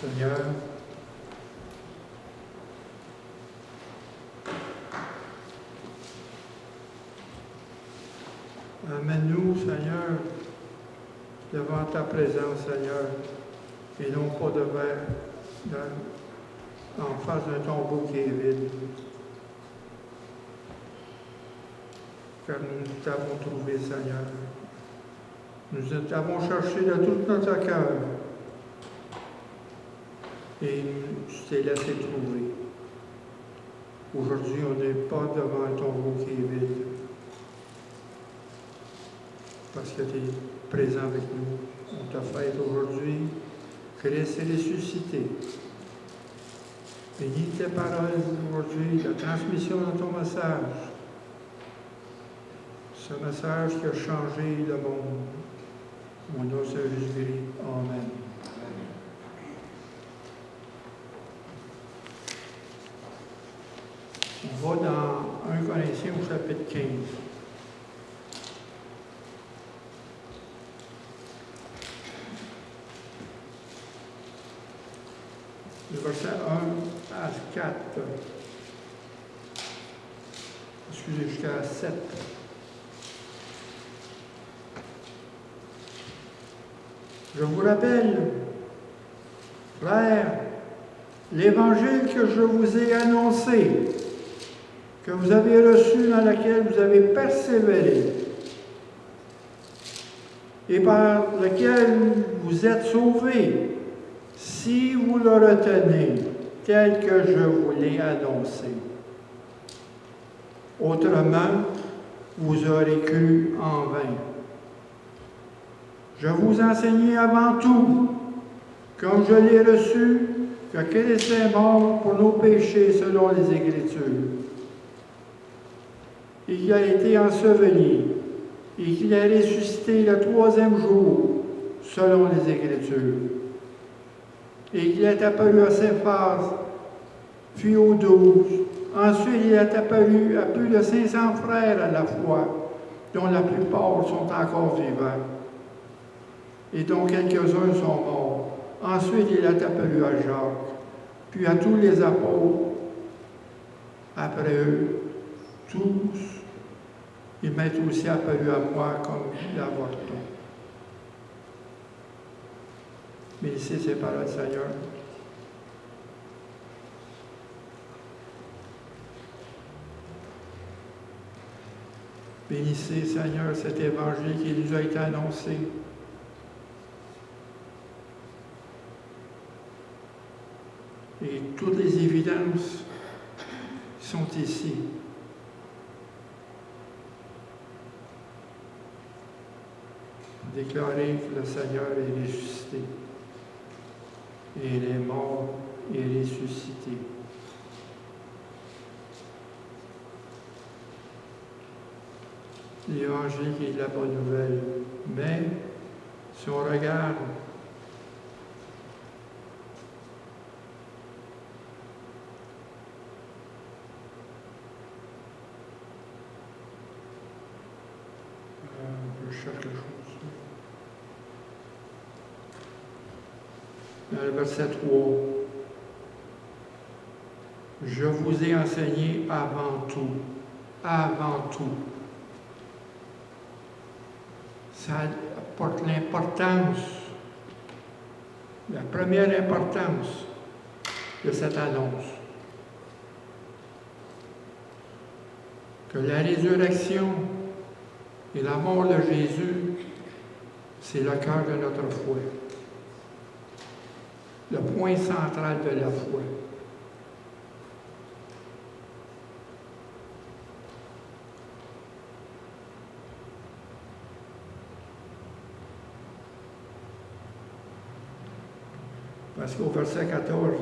Seigneur, amène-nous, Seigneur, devant ta présence, Seigneur, et non pas en face d'un tombeau qui est vide. Car nous t'avons trouvé, Seigneur. Nous t'avons cherché de tout notre cœur. Et tu t'es laissé trouver. Aujourd'hui, on n'est pas devant un tombeau qui est vide. Parce que tu es présent avec nous. On t'a fait aujourd'hui. Christ est ressuscité. Bénis tes paroles aujourd'hui, la transmission de ton message. Ce message qui a changé le monde. Mon nom c'est Jésus-Christ. Amen. On va dans 1 Corinthiens au chapitre 15. Le verset 1 à 4. Excusez, jusqu'à 7. Je vous rappelle, frères, l'évangile que je vous ai annoncé, que vous avez reçu, dans lequel vous avez persévéré, et par lequel vous êtes sauvés, si vous le retenez tel que je vous l'ai annoncé. Autrement, vous aurez cru en vain. Je vous enseignais avant tout, comme je l'ai reçu, que Christ est mort pour nos péchés selon les Écritures. Il a été enseveli et qu'il a ressuscité le 3e jour selon les Écritures. Et qu'il est apparu à Céphas, puis aux 12. Ensuite, il est apparu à plus de 500 frères à la fois, dont la plupart sont encore vivants, et dont quelques-uns sont morts. Ensuite, il est apparu à Jacques, puis à tous les apôtres. Après eux, tous, il m'est aussi apparu à moi comme l'avorton. Bénissez ces paroles, Seigneur. Bénissez, Seigneur, cet évangile qui nous a été annoncé. Et toutes les évidences sont ici. Déclarer que le Seigneur est ressuscité. Et il est mort et ressuscité. L'Évangile qui est la bonne nouvelle. Mais, si on regarde je cherche quelque chose. Dans le verset 3, je vous ai enseigné avant tout. Avant tout. Ça apporte l'importance, la première importance de cette annonce. Que la résurrection et la mort de Jésus, c'est le cœur de notre foi. Le point central de la foi. Parce qu'au verset 14,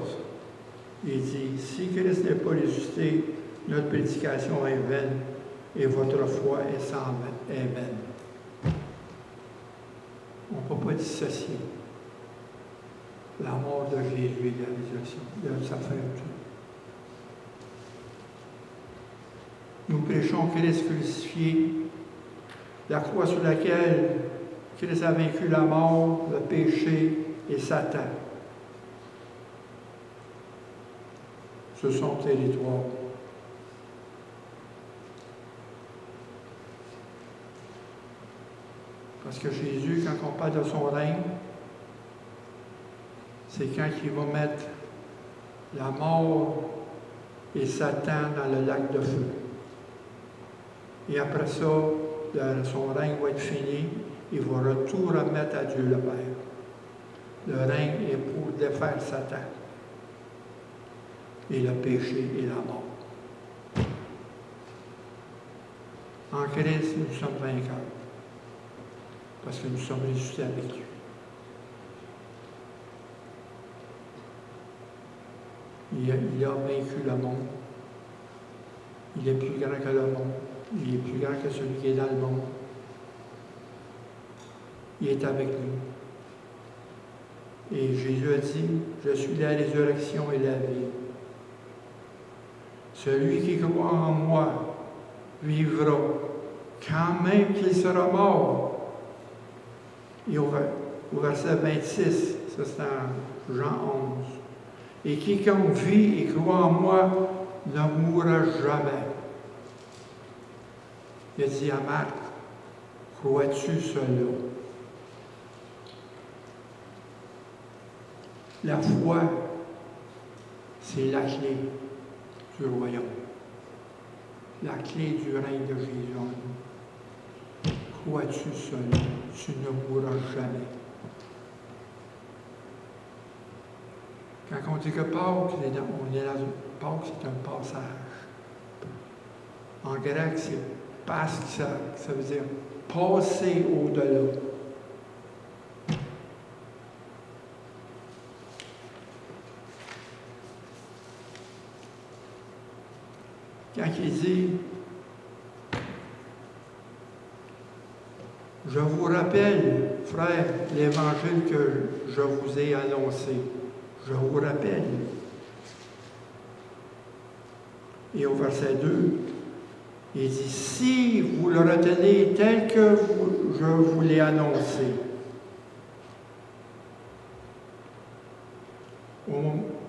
il dit, si Christ n'est pas ressuscité, notre prédication est vaine et votre foi est vaine. On ne peut pas dissocier la mort de Jésus et la résurrection, de sa fin de tout. Nous prêchons Christ crucifié, la croix sur laquelle Christ a vaincu la mort, le péché et Satan. sur son territoire. Parce que Jésus, quand on parle de son règne, c'est quand il va mettre la mort et Satan dans le lac de feu. Et après ça, son règne va être fini, il va tout remettre à Dieu le Père. Le règne est pour défaire Satan et le péché et la mort. En Christ, nous sommes vainqueurs parce que nous sommes ressuscités avec lui. Il a vaincu le monde. Il est plus grand que le monde. Il est plus grand que celui qui est dans le monde. Il est avec nous. Et Jésus a dit, je suis la résurrection et la vie. Celui qui croit en moi vivra, quand même qu'il sera mort. Et au verset 26, ça c'est en Jean 11. Et quiconque vit et croit en moi ne mourra jamais. Il a dit à Marc, crois-tu cela? La foi, c'est la clé du royaume. La clé du règne de Jésus en nous. Crois-tu cela? Tu ne mourras jamais. Quand on dit que Pâques, Pâques, c'est un passage. En grec, c'est paschia, ça veut dire passer au-delà. Quand il dit, je vous rappelle, frères, l'évangile que je vous ai annoncé. Je vous rappelle. Et au verset 2, il dit, si vous le retenez tel que je vous l'ai annoncé,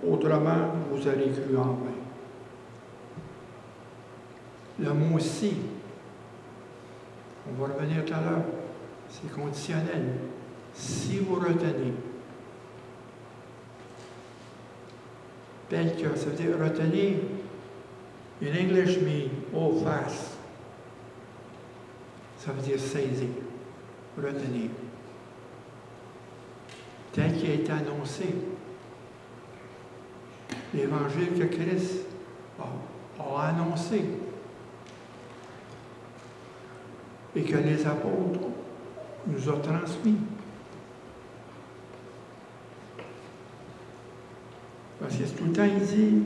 autrement, vous aurez cru en vain. Le mot « si », on va revenir tout à l'heure, c'est conditionnel. Si vous retenez, tel que, ça veut dire retenir. In English mean hold fast. Ça veut dire saisir, retenir. Tel qu'il a été annoncé. L'évangile que Christ a annoncé. Et que les apôtres nous ont transmis. Parce que tout le temps, il dit,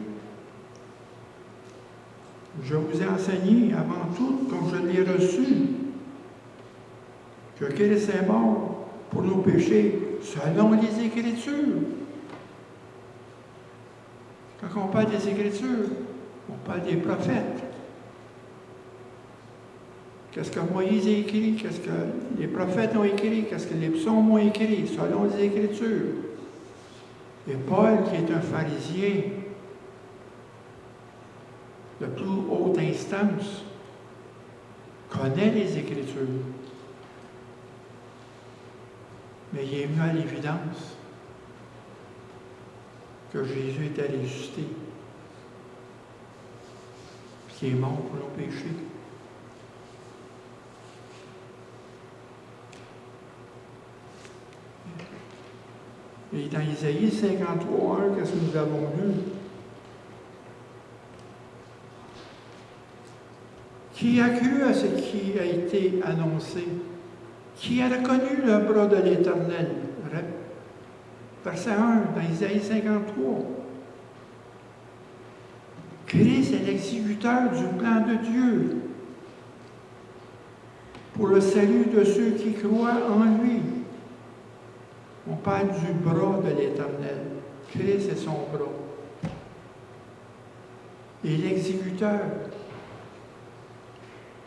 je vous ai enseigné avant tout, comme je l'ai reçu, que Christ est mort pour nos péchés, selon les Écritures. Quand on parle des Écritures, on parle des prophètes. Qu'est-ce que Moïse a écrit? Qu'est-ce que les prophètes ont écrit? Qu'est-ce que les psaumes ont écrit? Selon les Écritures. Et Paul, qui est un pharisien de plus haute instance, connaît les Écritures. Mais il est venu à l'évidence que Jésus était ressuscité, puis qu'il est mort pour nos péchés. Et dans Isaïe 53, qu'est-ce que nous avons lu? Qui a cru à ce qui a été annoncé? Qui a reconnu le bras de l'Éternel? Verset 1, dans Isaïe 53. Christ est l'exécuteur du plan de Dieu pour le salut de ceux qui croient en lui. On parle du bras de l'Éternel. Christ est son bras. Et l'exécuteur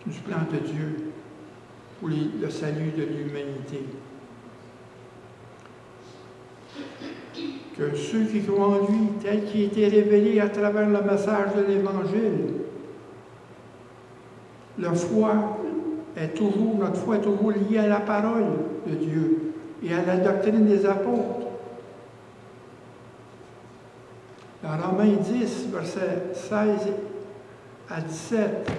du plan de Dieu pour le salut de l'humanité. que ceux qui croient en lui, tel qu'il a été révélé à travers le message de l'Évangile, notre foi est toujours liée à la parole de Dieu et à la doctrine des apôtres. Dans Romains 10, versets 16 à 17,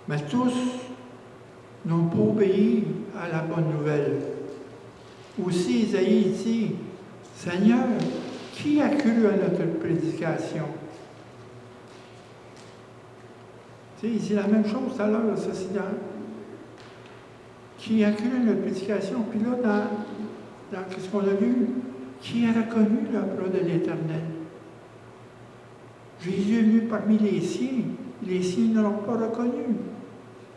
mais tous n'ont pas obéi à la bonne nouvelle. Aussi, Isaïe dit, Seigneur, qui a cru à notre prédication? Tu sais, il dit la même chose tout à l'heure, ça c'est dans... Qui a cru à notre prédication? Puis là, dans ce qu'on a lu, qui a reconnu l'œuvre de l'Éternel? Jésus est venu parmi les siens ne l'ont pas reconnu.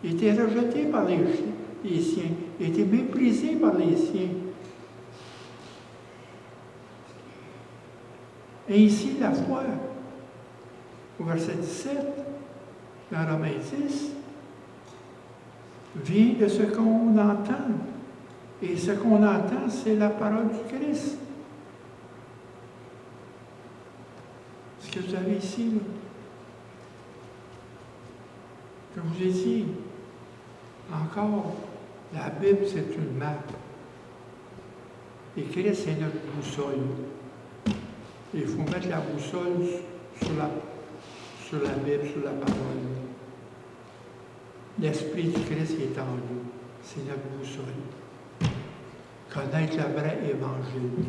Il était rejeté par les siens, il était méprisé par les siens. Et ici, la foi, au verset 17, dans Romains 10, vient de ce qu'on entend. Et ce qu'on entend, c'est la parole du Christ. Ce que vous avez ici, là, que je vous ai dit, encore, la Bible, c'est une map. Et Christ, c'est notre boussole. Il faut mettre la boussole sur la Bible, sur la parole. L'Esprit du Christ est en nous. C'est notre boussole. Connaître le vrai Évangile.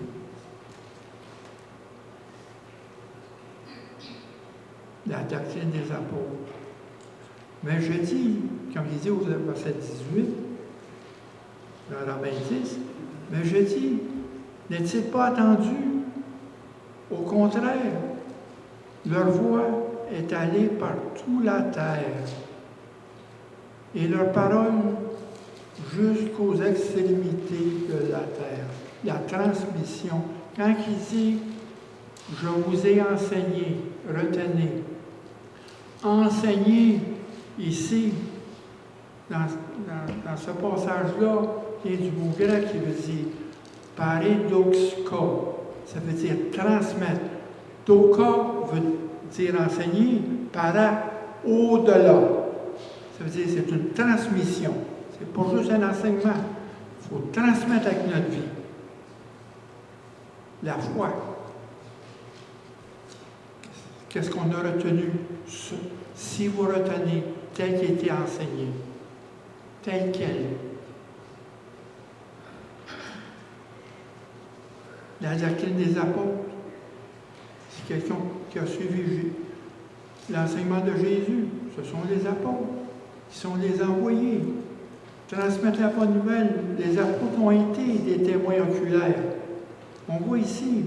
La doctrine des apôtres. Mais je dis, comme il dit au verset 18, dans Romains 10, mais je dis, n'est-il pas attendu? Au contraire, leur voix est allée par toute la terre et leur parole jusqu'aux extrémités de la terre. La transmission. Quand il dit, je vous ai enseigné, retenez. Enseigner, ici, dans ce passage-là, il y a du mot grec qui veut dire paradoxka. Ça veut dire transmettre. Doka veut dire enseigner, para, au-delà. Ça veut dire c'est une transmission. C'est pas juste un enseignement. Il faut transmettre avec notre vie. La foi. Qu'est-ce qu'on a retenu? Si vous retenez tel qu'il a été enseigné, tel quel. La doctrine des apôtres, c'est quelqu'un qui a suivi l'enseignement de Jésus. Ce sont les apôtres qui sont les envoyés. Transmettre la bonne nouvelle. Les apôtres ont été des témoins oculaires. On voit ici,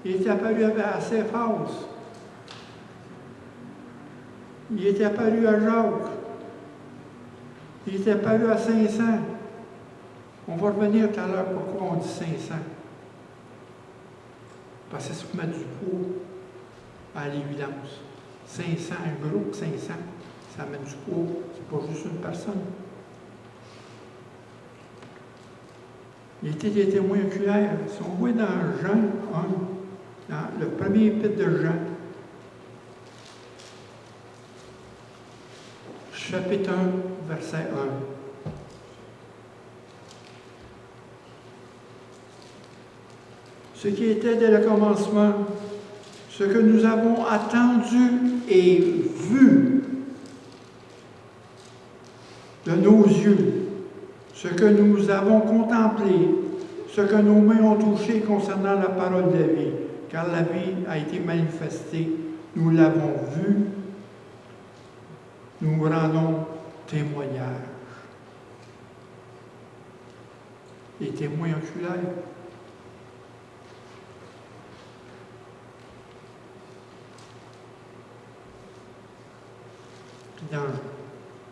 il est apparu à Céphas. Il est apparu à Jacques. Il est apparu à 500. On va revenir tout à l'heure pourquoi on dit 500. Parce que c'est pour mettre du poids à l'évidence. 500, un groupe 500, ça met du poids. C'est pas juste une personne. Il était des témoins oculaires. Si on voit dans Jean 1, dans le premier épître de Jean, chapitre 1, verset 1. Ce qui était dès le commencement, ce que nous avons attendu et vu de nos yeux, ce que nous avons contemplé, ce que nos mains ont touché concernant la parole de la vie, car la vie a été manifestée, nous l'avons vue, nous rendons témoignage. Les témoins oculaires.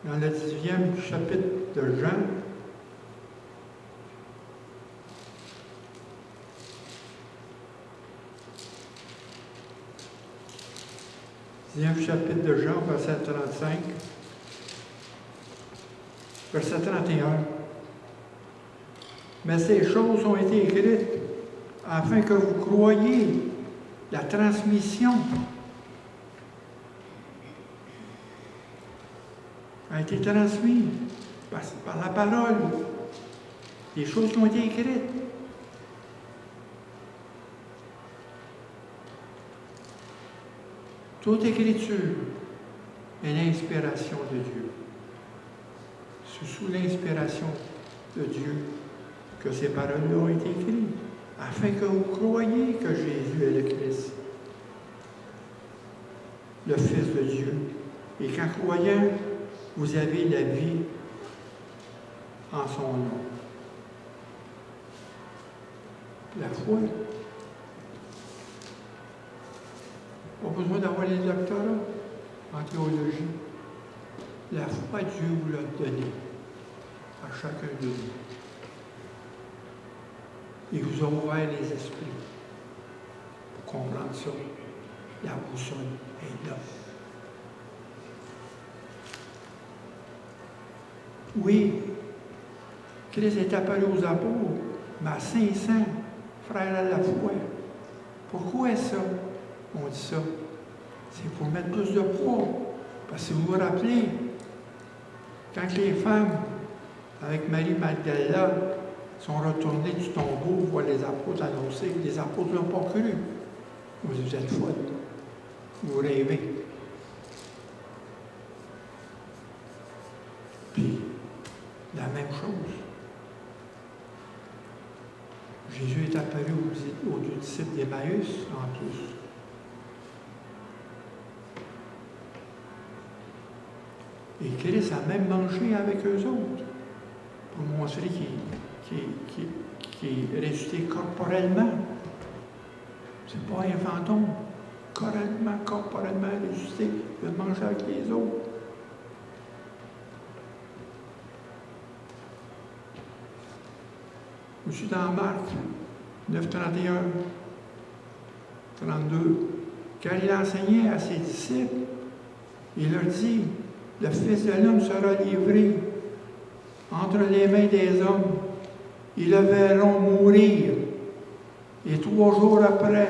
Dans le 10e chapitre de Jean, chapitre de Jean, verset 35, verset 31. Mais ces choses ont été écrites afin que vous croyiez. La transmission a été transmise par la parole. Les choses qui ont été écrites. Toute écriture est l'inspiration de Dieu. C'est sous l'inspiration de Dieu que ces paroles-là ont été écrites, afin que vous croyiez que Jésus est le Christ, le Fils de Dieu. Et qu'en croyant, vous avez la vie en son nom. La foi. Pas besoin d'avoir les doctorats en théologie. La foi, Dieu vous l'a donnée à chacun de nous. Il vous a ouvert les esprits pour comprendre ça. La boussole est là. Oui, Christ est apparu aux apôtres, mais à 500 frères à la fois. Pourquoi ça? On dit ça. C'est pour mettre plus de poids. Parce que si vous vous rappelez, quand les femmes, avec Marie Magdala, sont retournées du tombeau voir les apôtres annoncer, les apôtres ne l'ont pas cru. Vous êtes folles. Vous rêvez. Puis, la même chose. Jésus est apparu aux deux disciples d'Emmaüs, en plus. Et Christ a même mangé avec eux autres, pour montrer qu'il est ressuscité corporellement. Ce n'est pas un fantôme. Corporellement ressuscité, il a mangé avec les autres. Aussi dans Marc 9, 31, 32, car il enseignait à ses disciples, il leur dit, le Fils de l'homme sera livré entre les mains des hommes. Ils le verront mourir. Et 3 jours après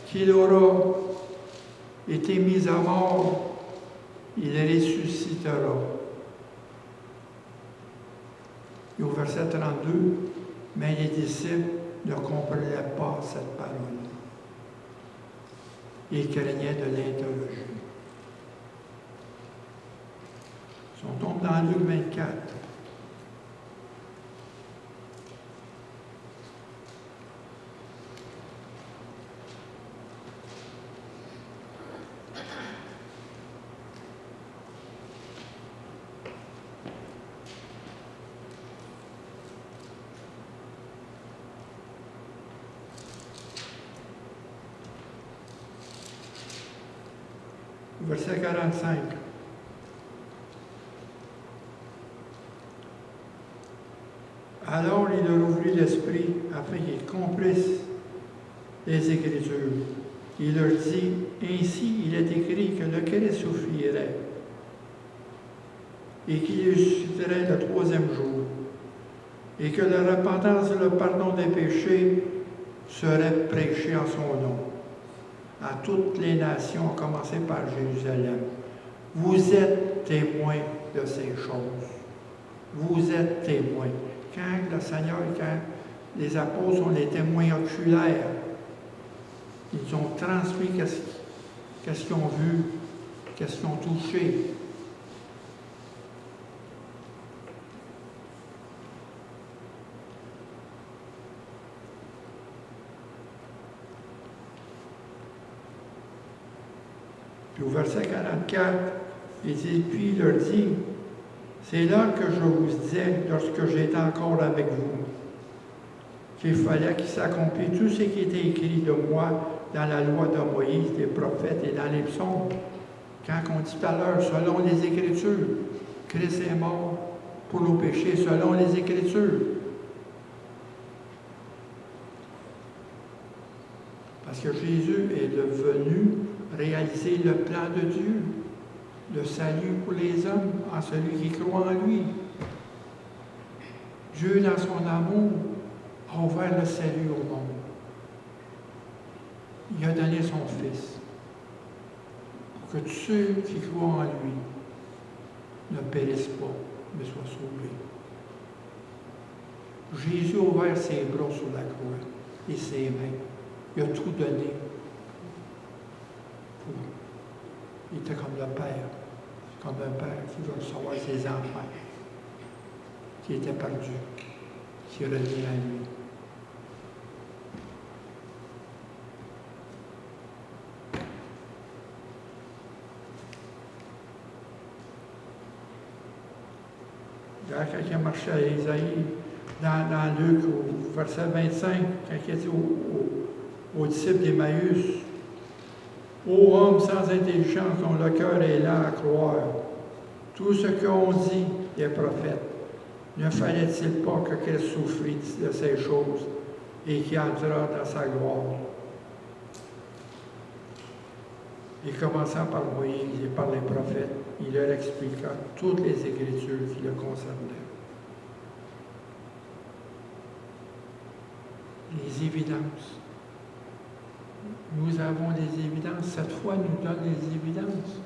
qu'il aura été mis à mort, il ressuscitera. Et au verset 32, mais les disciples ne comprenaient pas cette parole. Ils craignaient de l'interroger. On tombe dans Luc 24. Verset 45. Alors il leur ouvrit l'esprit afin qu'ils comprissent les Écritures. Il leur dit, ainsi il est écrit que le Christ souffrirait et qu'il ressusciterait le 3e jour et que la repentance et le pardon des péchés seraient prêchés en son nom à toutes les nations, à commencer par Jérusalem. Vous êtes témoins de ces choses. Vous êtes témoins. Quand le Seigneur, quand les apôtres sont les témoins oculaires, ils ont transmis qu'est-ce qu'ils ont vu, qu'est-ce qu'ils ont touché. Puis au verset 44, il dit, puis il leur dit, c'est là que je vous disais, lorsque j'étais encore avec vous, qu'il fallait qu'il s'accomplisse tout ce qui était écrit de moi dans la loi de Moïse, des prophètes et dans les psaumes. Quand on dit tout à l'heure, selon les Écritures, Christ est mort pour nos péchés, selon les Écritures. Parce que Jésus est devenu réaliser le plan de Dieu, le salut pour les hommes, en celui qui croit en lui. Dieu, dans son amour, a ouvert le salut au monde. Il a donné son Fils pour que tous ceux qui croient en lui ne périssent pas, mais soient sauvés. Jésus a ouvert ses bras sur la croix et ses mains. Il a tout donné. Il était comme le Père, comme un père qui veut recevoir ses enfants, qui étaient perdus, qui revenaient à lui. Quand il a marché à Isaïe, dans Luc, au verset 25, quand il a dit aux disciples d'Emmaüs, ô homme sans intelligence dont le cœur est lent à croire, tout ce qu'ont dit les prophètes, ne fallait-il pas que Christ souffrit de ces choses et qu'il entrera dans sa gloire? Et commençant par Moïse et par les prophètes, il leur expliqua toutes les Écritures qui le concernaient. Les évidences. Nous avons des évidences. Cette foi nous donne des évidences.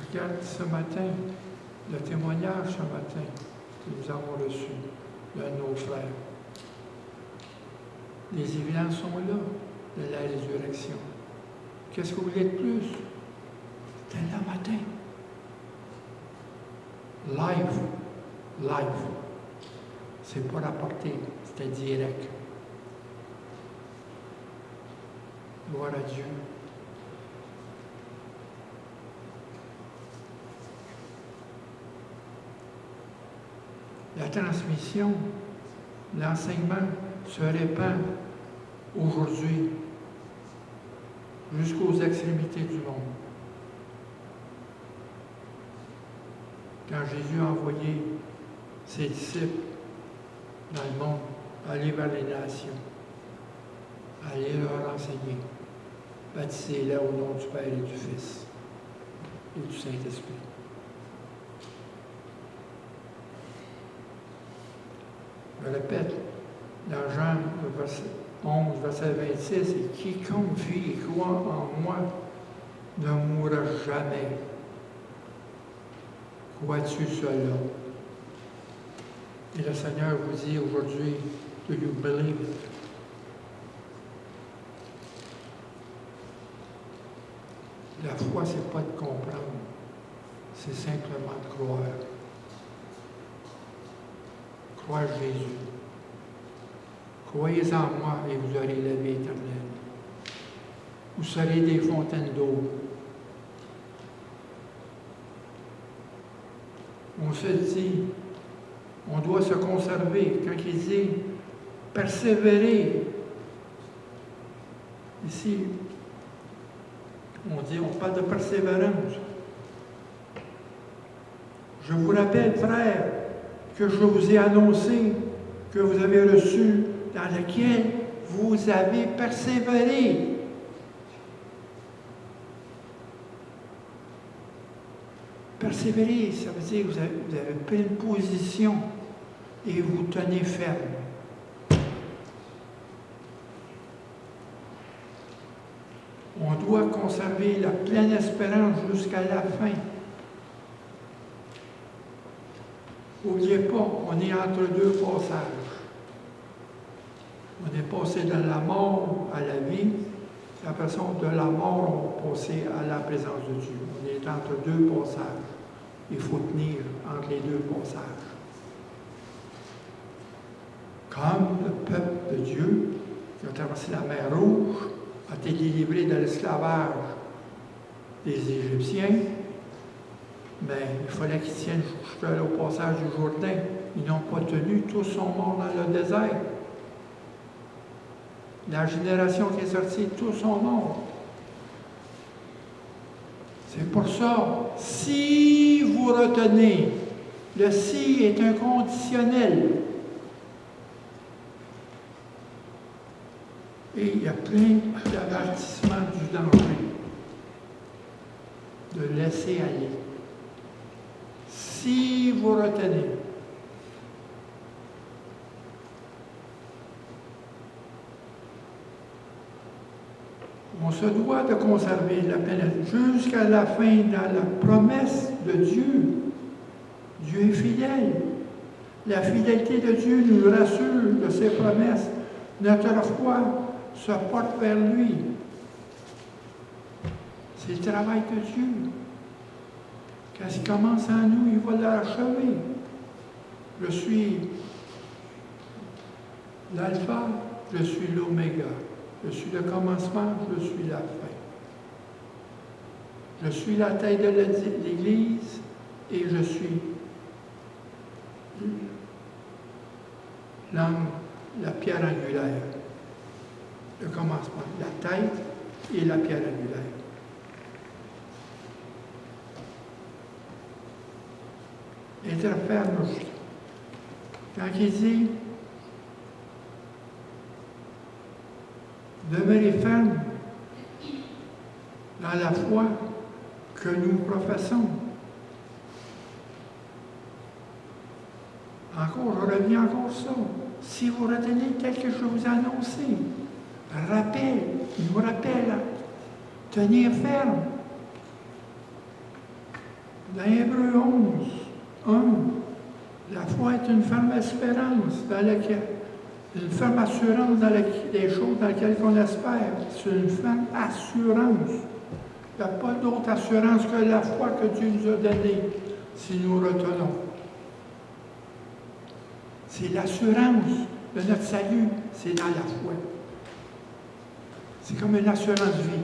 Regarde ce matin, le témoignage ce matin que nous avons reçu d'un de nos frères. Les évidences sont là de la résurrection. Qu'est-ce que vous voulez de plus? C'était là matin. Live. C'est pas rapporté, c'était direct. Gloire à Dieu. La transmission, l'enseignement se répand aujourd'hui jusqu'aux extrémités du monde. Quand Jésus a envoyé ses disciples dans le monde, aller vers les nations, aller leur enseigner, baptisez-les au nom du Père et du Fils et du Saint-Esprit. Je répète, dans Jean, verset 11, verset 26, et quiconque vit et croit en moi ne mourra jamais. Crois-tu cela? Et le Seigneur vous dit aujourd'hui, do you believe it? La foi, ce n'est pas de comprendre, c'est simplement de croire. Croire Jésus. Croyez en moi et vous aurez la vie éternelle. Vous serez des fontaines d'eau. On se dit, on doit se conserver. Quand il dit persévérer, ici, on parle de persévérance. Je vous rappelle, frères, que je vous ai annoncé, que vous avez reçu, dans lequel vous avez persévéré. Persévérer, ça veut dire que vous avez pris une position et vous tenez ferme. On doit conserver la pleine espérance jusqu'à la fin. N'oubliez pas, on est entre deux passages. On est passé de la mort à la vie, et après ça, de la mort, on est passé à la présence de Dieu. On est entre deux passages. Il faut tenir entre les deux passages. Comme le peuple de Dieu qui a traversé la mer Rouge, a été délivré de l'esclavage des Égyptiens, mais il fallait qu'ils tiennent au passage du Jourdain. Ils n'ont pas tenu, tous sont morts dans le désert. La génération qui est sortie, tous sont morts. C'est pour ça, si vous retenez, le si est un conditionnel. Et il y a plein d'avertissements du danger de laisser aller. Si vous retenez, On se doit de conserver la pénitence jusqu'à la fin dans la promesse de Dieu. Dieu est fidèle. La fidélité de Dieu nous rassure de ses promesses. Notre foi se porte vers lui. C'est le travail de Dieu. Quand il commence en nous, il va l'achever. Je suis l'alpha, je suis l'oméga. Je suis le commencement, je suis la fin. Je suis la tête de l'Église et je suis l'angle, la pierre angulaire. Le commencement, la tête et la pierre angulaire. Être ferme. Quand il dit demeurer ferme dans la foi que nous professons. Encore, je reviens encore ça. Si vous retenez tel que je vous ai annoncé, il nous rappelle, tenir ferme. Dans Hébreux 11, 1, la foi est une ferme espérance dans laquelle une ferme assurance dans les choses dans lesquelles on espère. C'est une ferme assurance. Il n'y a pas d'autre assurance que la foi que Dieu nous a donnée si nous retenons. C'est l'assurance de notre salut, c'est dans la foi. C'est comme une assurance vie.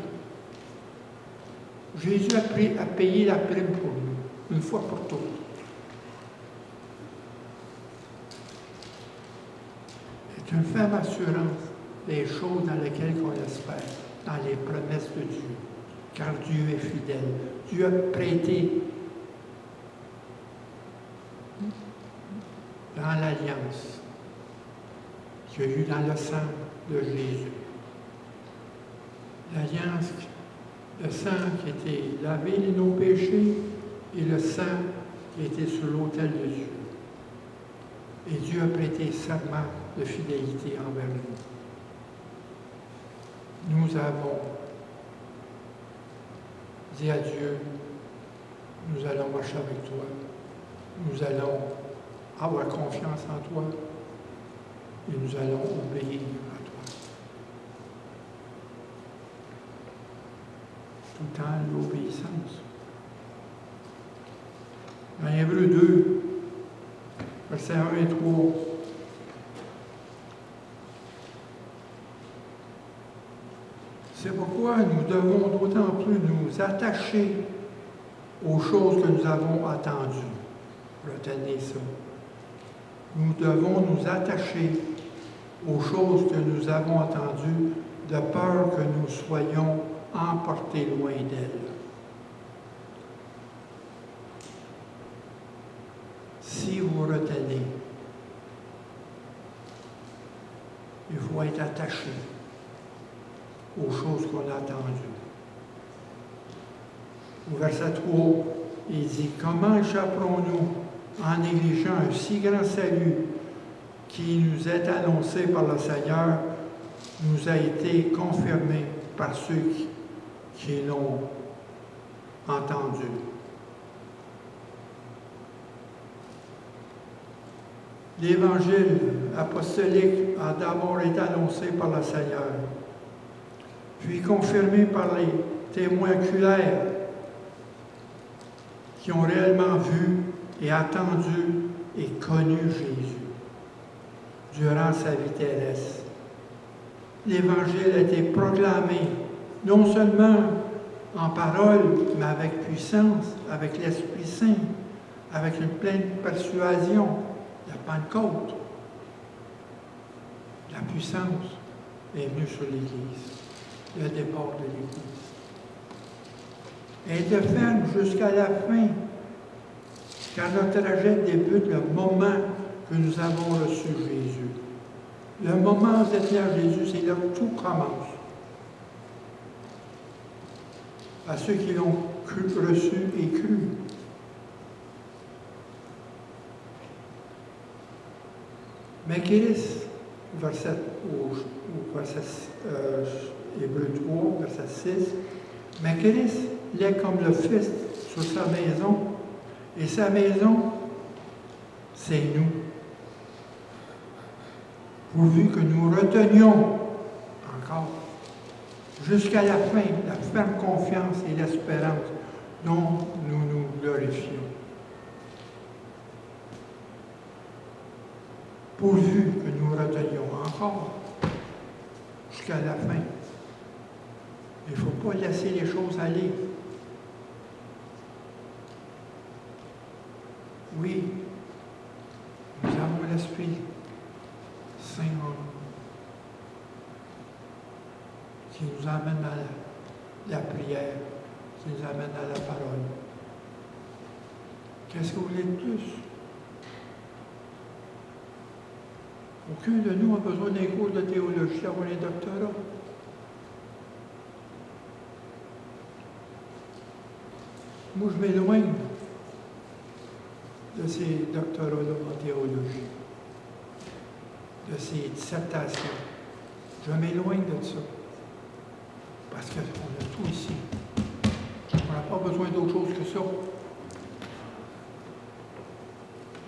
Jésus a payé la prime pour nous, une fois pour toutes. C'est une ferme assurance des choses dans lesquelles on espère, dans les promesses de Dieu. Car Dieu est fidèle. Dieu a prêté dans l'alliance qu'il y a eu dans le sang de Jésus. L'alliance, le sang qui était lavé de nos péchés et le sang qui était sur l'autel de Dieu. Et Dieu a prêté serment de fidélité envers nous. Nous avons dit à Dieu, nous allons marcher avec toi, nous allons avoir confiance en toi et nous allons obéir à toi. Tout le temps l'obéissance. Dans Hébreux 2, versets 1 et 3, c'est pourquoi nous devons d'autant plus nous attacher aux choses que nous avons attendues. Retenez ça. Nous devons nous attacher aux choses que nous avons attendues de peur que nous soyons emportés loin d'elles. Si vous retenez, il faut être attaché aux choses qu'on a attendues. Au verset 3, il dit « Comment échapperons-nous en négligeant un si grand salut qui nous est annoncé par le Seigneur, nous a été confirmé par ceux qui l'ont entendu. » L'Évangile apostolique a d'abord été annoncé par le Seigneur, puis confirmé par les témoins oculaires qui ont réellement vu et attendu et connu Jésus durant sa vie terrestre. L'Évangile a été proclamé non seulement en parole, mais avec puissance, avec l'Esprit Saint, avec une pleine persuasion. La Pentecôte, la puissance est venue sur l'Église, le départ de l'Église. Et de ferme jusqu'à la fin, car notre trajet débute le moment que nous avons reçu Jésus. Le moment de tenir Jésus, c'est là que tout commence. À ceux qui l'ont reçu et cru. Mais Christ, verset Hébreux 3, verset 6. Mais Christ l'est comme le Fils sur sa maison, et sa maison, c'est nous. Pourvu que nous retenions encore jusqu'à la fin la ferme confiance et l'espérance dont nous nous glorifions. Pourvu que nous retenions encore jusqu'à la fin. Il ne faut pas laisser les choses aller. Oui, nous avons l'Esprit Saint qui nous amène à la prière, qui nous amène à la parole. Qu'est-ce que vous voulez de plus? Aucun de nous a besoin d'un cours de théologie, d'avoir un doctorat. Moi, je m'éloigne de ces doctorats-là en théologie, de ces dissertations. Je m'éloigne de ça. Parce qu'on a tout ici. On n'a pas besoin d'autre chose que ça.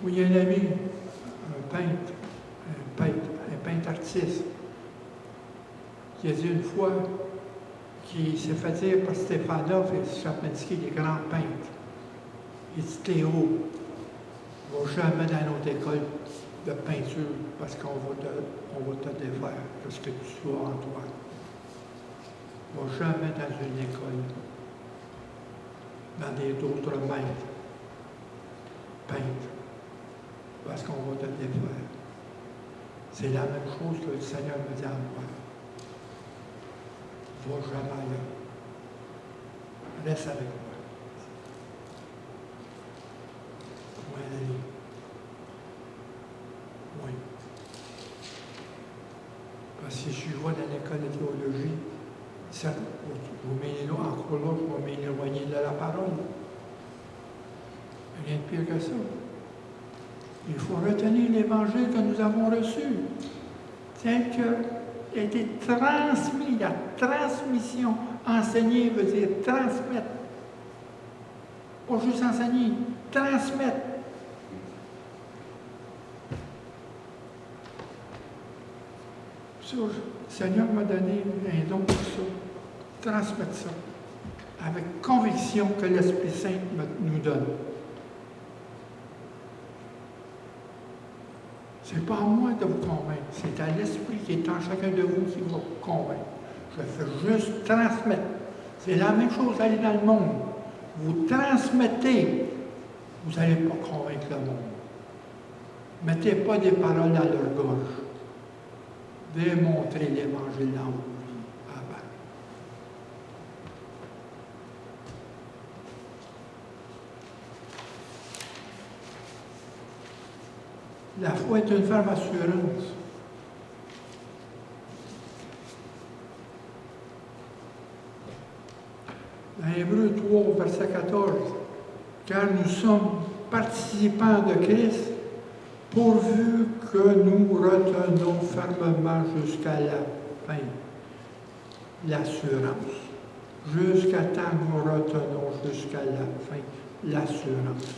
Oui, il y a un ami, un peintre artiste, qui a dit une fois qu'il s'est fait dire par Stéphanov et Chapinski, les grands peintres. Il dit Théo, ne va jamais dans notre école de peinture parce qu'on va te défaire de ce que tu as en toi. Ne va jamais dans une école, dans d'autres maîtres peintres, parce qu'on va te défaire. C'est la même chose que le Seigneur me dit à moi. Ne va jamais là. Reste avec moi. Oui, Denis. Oui. Parce que si je vais dans l'école de théologie, ça, encore là, je vais m'éloigner de la parole. Rien de pire que ça. Il faut retenir l'Évangile que nous avons reçu, tel qu'il a été transmis. La transmission, enseigner veut dire transmettre. Pas juste enseigner, transmettre. Ça, le Seigneur m'a donné un don pour ça. Transmettre ça. Avec conviction que l'Esprit Saint nous donne. Ce n'est pas à moi de vous convaincre, c'est à l'Esprit qui est en chacun de vous qui va vous convaincre. Je fais juste transmettre. C'est la même chose d'aller dans le monde. Vous transmettez, vous n'allez pas convaincre le monde. Mettez pas des paroles à leur gorge. Démontrez l'Évangile dans vos vies. Ah ben. La foi est une ferme assurance. Dans Hébreux 3, verset 14, car nous sommes participants de Christ, pourvu que nous retenons fermement jusqu'à la fin l'assurance. Jusqu'à temps que nous retenons jusqu'à la fin l'assurance.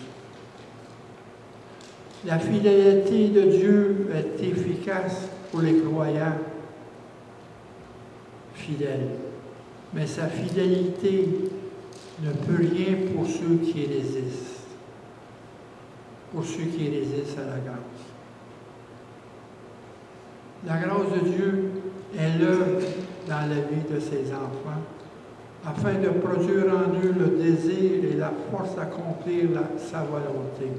La fidélité de Dieu est efficace pour les croyants fidèles, mais sa fidélité ne peut rien pour ceux qui résistent, pour ceux qui résistent à la grâce. La grâce de Dieu est l'œuvre dans la vie de ses enfants, afin de produire en eux le désir et la force d'accomplir sa volonté.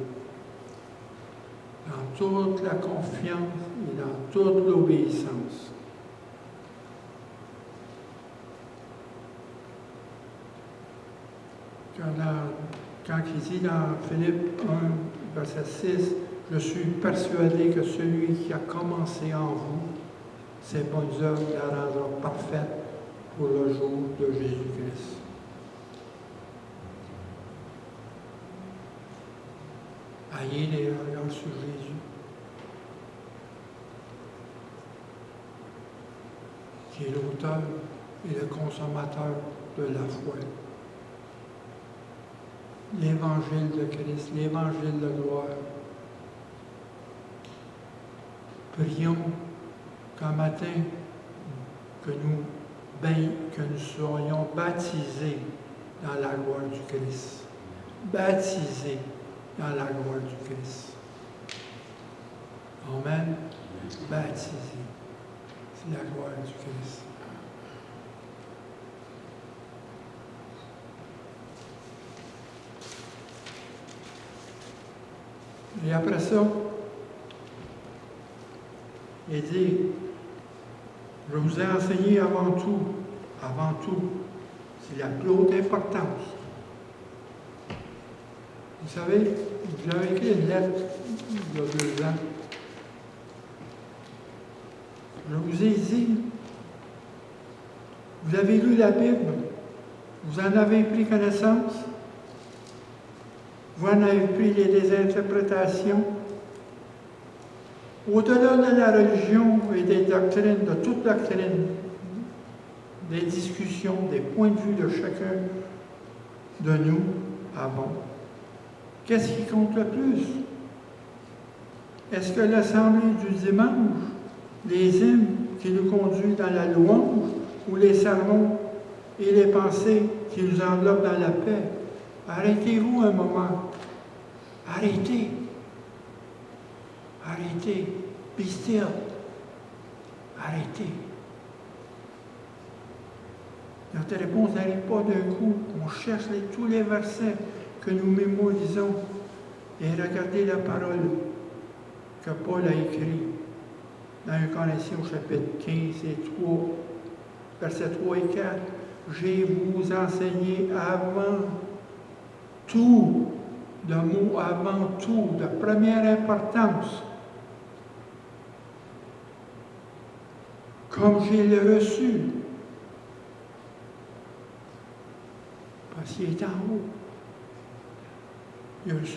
Dans toute la confiance et dans toute l'obéissance. Quand il dit dans Philippe 1, verset 6, « Je suis persuadé que celui qui a commencé en vous, ses bonnes œuvres la rendra parfaite pour le jour de Jésus-Christ. » Ayez les regards sur Jésus, qui est l'auteur et le consommateur de la foi. L'Évangile de Christ, l'Évangile de gloire. Prions qu'un matin, que nous soyons baptisés dans la gloire du Christ. Baptisés dans la gloire du Christ. Amen. Baptisés. C'est la gloire du Christ. Et après ça, il dit, je vous ai enseigné avant tout, c'est la plus haute importance. Vous savez, j'avais écrit une lettre il y a 2 ans. Je vous ai dit, vous avez lu la Bible, vous en avez pris connaissance, vous en avez pris les interprétations. Au-delà de la religion et des doctrines, de toute doctrine, des discussions, des points de vue de chacun de nous avons. Qu'est-ce qui compte le plus? Est-ce que l'assemblée du dimanche, les hymnes qui nous conduisent dans la louange, ou les sermons et les pensées qui nous enveloppent dans la paix? Arrêtez-vous un moment. Arrêtez. Arrêtez. Be still. Arrêtez. Notre réponse n'arrive pas d'un coup. On cherche tous les versets que nous mémorisons et regardez la parole que Paul a écrite dans 1 Corinthiens au chapitre 15 et 3, versets 3 et 4. Je vous enseigné avant tout, le mot avant tout, de première importance, comme j'ai le reçu, parce qu'il est en haut. Il a reçu